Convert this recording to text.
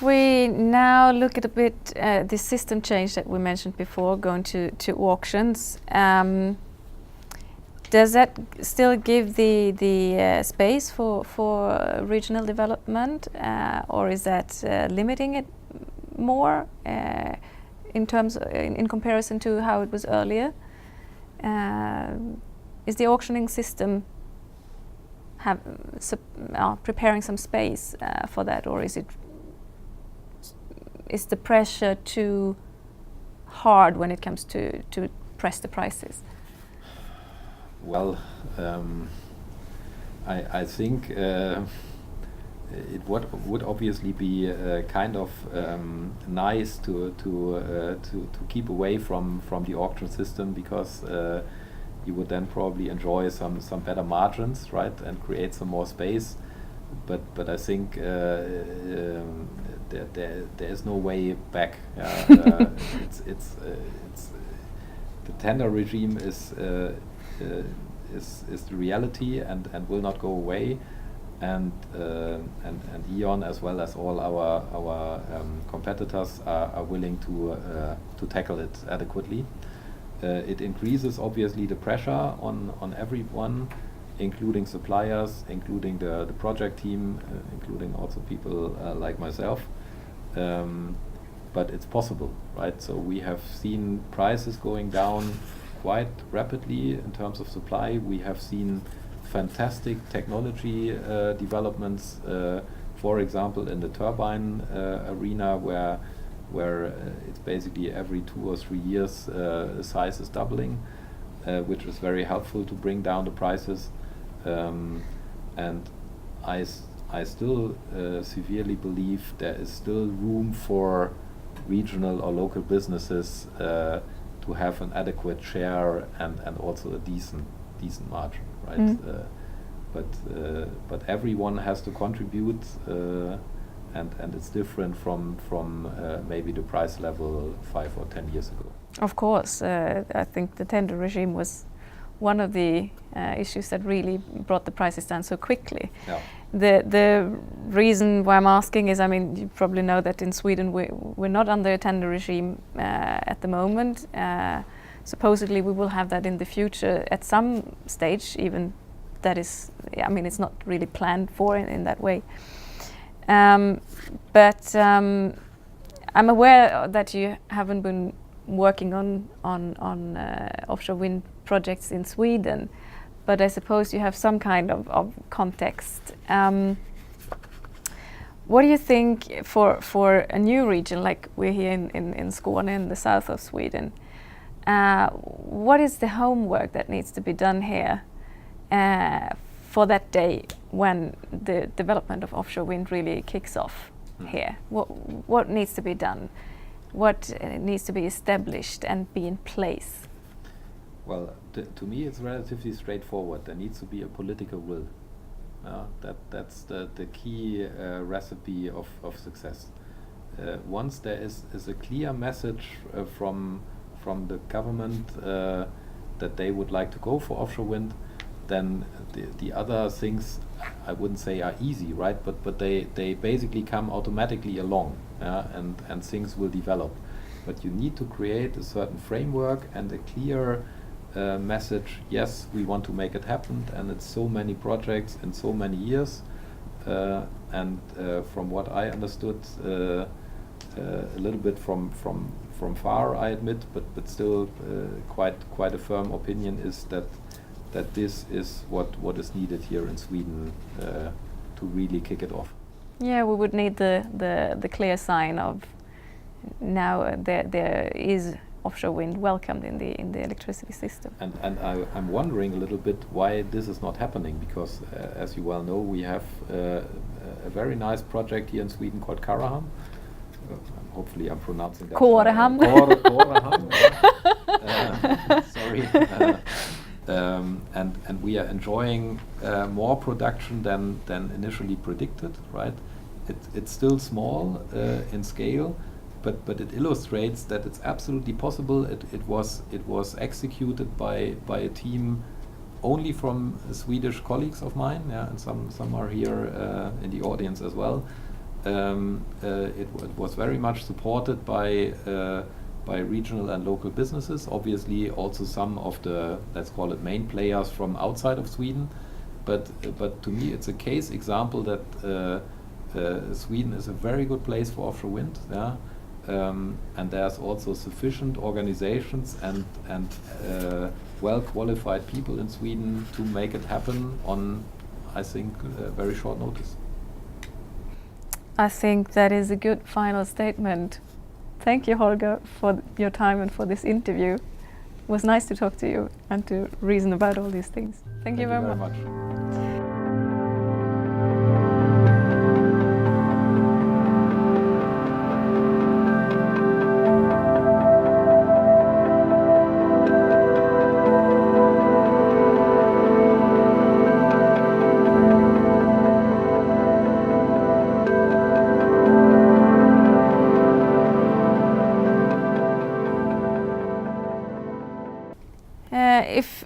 if we now look at a bit the system change that we mentioned before, going to auctions, does that still give the space for regional development, or is that limiting it more in terms in comparison to how it was earlier? Is the auctioning system preparing some space for that, or is the pressure too hard when it comes to press the prices? Well, I think it would obviously be kind of nice to keep away from the auction system, because you would then probably enjoy some better margins, right, and create some more space. But I think there is no way back. It's the tender regime is the reality and will not go away. And E.ON, as well as all our competitors, are willing to tackle it adequately. It increases obviously the pressure on everyone, including suppliers, including the project team, including also people like myself. But it's possible, right? So we have seen prices going down quite rapidly in terms of supply. We have seen fantastic technology developments, for example, in the turbine arena, where it's basically every 2 or 3 years the size is doubling, which is very helpful to bring down the prices. And I still severely believe there is still room for regional or local businesses to have an adequate share and also a decent margin, right? But everyone has to contribute, and it's different from maybe the price level 5 or 10 years ago. Of course, I think the tender regime was one of the issues that really brought the prices down so quickly. Yeah. The reason why I'm asking is, I mean, you probably know that in Sweden we're not under a tender regime at the moment. Supposedly we will have that in the future at some stage, even that is, I mean, it's not really planned for in that way. But I'm aware that you haven't been working on offshore wind projects in Sweden, but I suppose you have some kind of context. What do you think for a new region like we're here in Skåne, in the south of Sweden? What is the homework that needs to be done here for that day when the development of offshore wind really kicks off here? What needs to be done? What needs to be established and be in place? Well, to me it's relatively straightforward. There needs to be a political will. That's the key recipe of success. Once there is a clear message from the government that they would like to go for offshore wind, then the other things, I wouldn't say are easy, right? But they basically come automatically along, and things will develop. But you need to create a certain framework and a clear message. Yes, we want to make it happen, and it's so many projects in so many years. And from what I understood, a little bit from far, I admit, but still quite a firm opinion is that this is what is needed here in Sweden to really kick it off. Yeah, we would need the clear sign of now there is offshore wind welcomed in the electricity system. And I'm wondering a little bit why this is not happening, because as you well know, we have a very nice project here in Sweden called Karaham. Hopefully I'm pronouncing that. Koraham. Sorry. And we are enjoying more production than initially predicted, right? It's still small in scale, but it illustrates that it's absolutely possible. It was executed by a team only from Swedish colleagues of mine, and some are here in the audience as well. it was very much supported by regional and local businesses. Obviously, also some of the, let's call it, main players from outside of Sweden. But to me, it's a case example that Sweden is a very good place for offshore wind. Yeah? And there's also sufficient organizations and well-qualified people in Sweden to make it happen on, I think, very short notice. I think that is a good final statement. Thank you, Holger, for your time and for this interview. It was nice to talk to you and to reason about all these things. Thank you very much. If